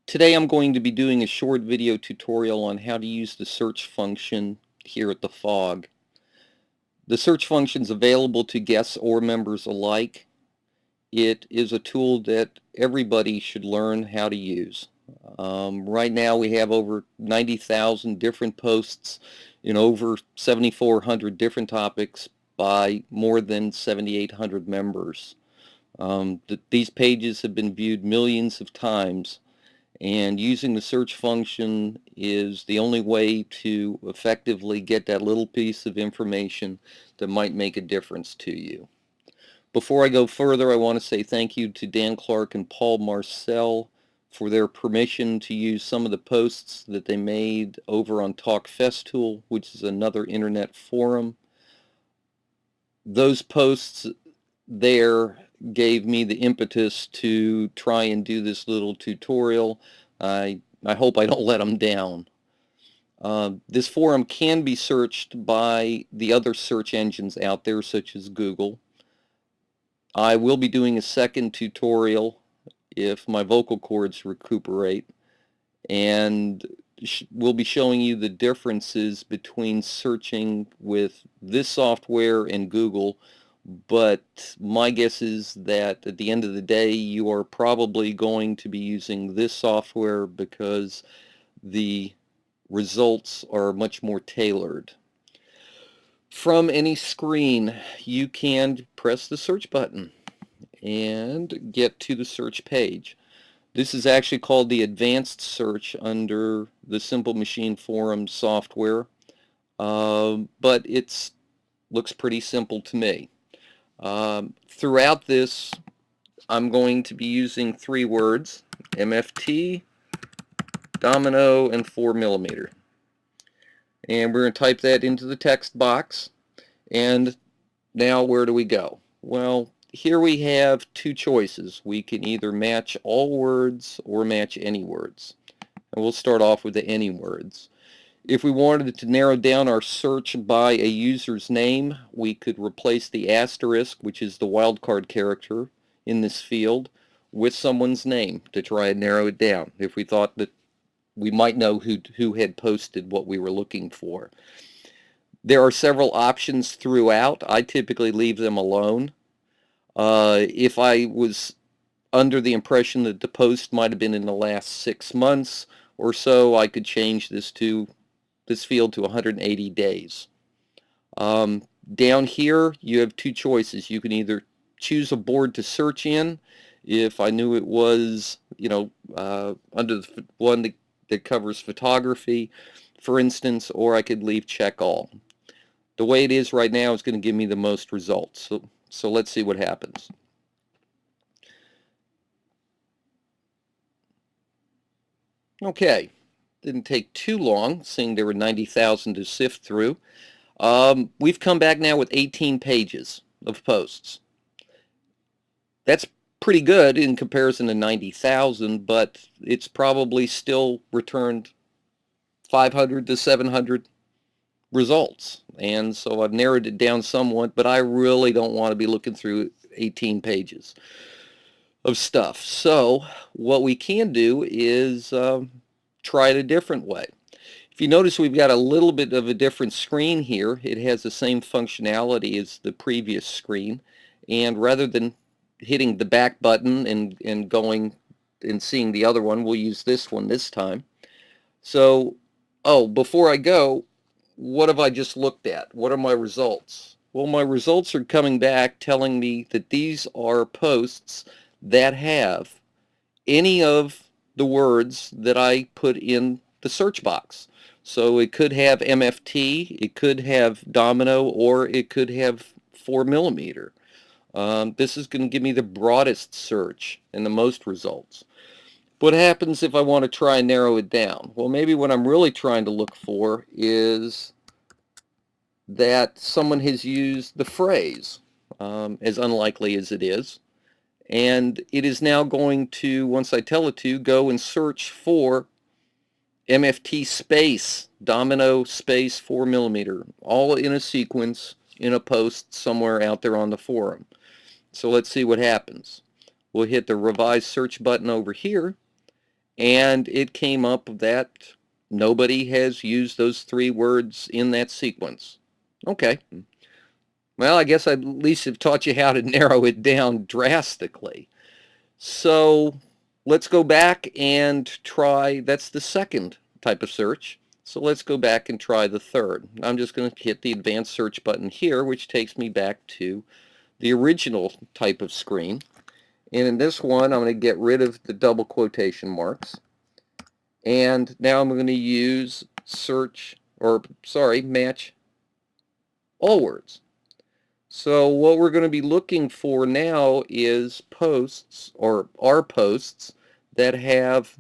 Today I'm going to be doing a short video tutorial on how to use the search function here at the FOG. The search function is available to guests or members alike. It is a tool that everybody should learn how to use. Right now we have over 90,000 different posts in over 7,400 different topics by more than 7,800 members. These pages have been viewed millions of times, and using the search function is the only way to effectively get that little piece of information that might make a difference to you. Before I go further, I want to say thank you to Dan Clark and Paul Marcel for their permission to use some of the posts that they made over on Talk Festool, which is another internet forum. Those posts there gave me the impetus to try and do this little tutorial. I hope I don't let them down. This forum can be searched by the other search engines out there, such as Google. I will be doing a second tutorial if my vocal cords recuperate, and we'll be showing you the differences between searching with this software and Google. But my guess is that at the end of the day you are probably going to be using this software because the results are much more tailored. From any screen you can press the search button and get to the search page. This is actually called the advanced search under the Simple Machine Forum software, but it looks pretty simple to me. Throughout this, I'm going to be using three words: MFT, domino, and 4mm. And we're going to type that into the text box. And now where do we go? Well, here we have two choices. We can either match all words or match any words. And we'll start off with the any words. If we wanted to narrow down our search by a user's name, we could replace the asterisk, which is the wildcard character in this field, with someone's name to try and narrow it down if we thought that we might know who had posted what we were looking for. There are several options throughout. I typically leave them alone. If I was under the impression that the post might have been in the last 6 months or so, I could change this field to 180 days. Down here you have two choices. You can either choose a board to search in if I knew it was, under the one that covers photography, for instance, or I could leave check all. The way it is right now is going to give me the most results. So let's see what happens. Okay, didn't take too long, seeing there were 90,000 to sift through. We've come back now with 18 pages of posts. That's pretty good in comparison to 90,000, but it's probably still returned 500 to 700 results. And so I've narrowed it down somewhat, but I really don't want to be looking through 18 pages of stuff. So what we can do is try it a different way. If you notice, we've got a little bit of a different screen here. It has the same functionality as the previous screen, and rather than hitting the back button and going and seeing the other one, we'll use this one this time. So, before I go, what have I just looked at? What are my results? Well, my results are coming back telling me that these are posts that have any of the words that I put in the search box. So it could have MFT, it could have domino, or it could have 4mm. This is going to give me the broadest search and the most results. What happens if I want to try and narrow it down? Well, maybe what I'm really trying to look for is that someone has used the phrase, as unlikely as it is, and it is now going to, once I tell it to, go and search for MFT space, domino space 4mm, all in a sequence in a post somewhere out there on the forum. So let's see what happens. We'll hit the revise search button over here, and it came up that nobody has used those 3 words in that sequence. Okay. Well, I guess I at least have taught you how to narrow it down drastically. So let's go back and try, that's the second type of search. So let's go back and try the third. I'm just going to hit the advanced search button here, which takes me back to the original type of screen. And in this one, I'm going to get rid of the double quotation marks. And now I'm going to use match all words. So what we're going to be looking for now is posts, or are posts, that have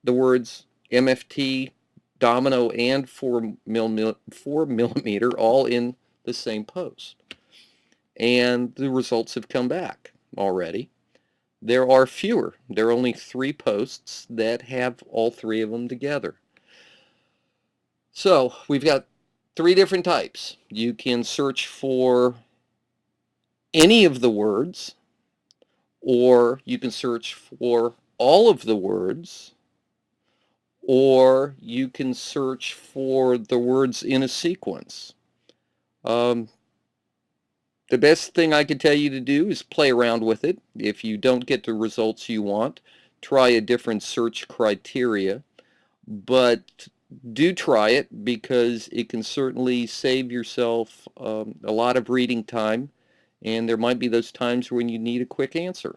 the words MFT, domino, and 4 millimeter all in the same post. And the results have come back already. There are fewer. There are only 3 posts that have all 3 of them together. So we've got 3 different types. You can search for any of the words, or you can search for all of the words, or you can search for the words in a sequence. The best thing I can tell you to do is play around with it. If you don't get the results you want, try a different search criteria, but do try it, because it can certainly save yourself a lot of reading time, and there might be those times when you need a quick answer.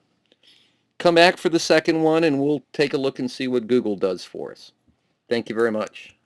Come back for the second one, and we'll take a look and see what Google does for us. Thank you very much.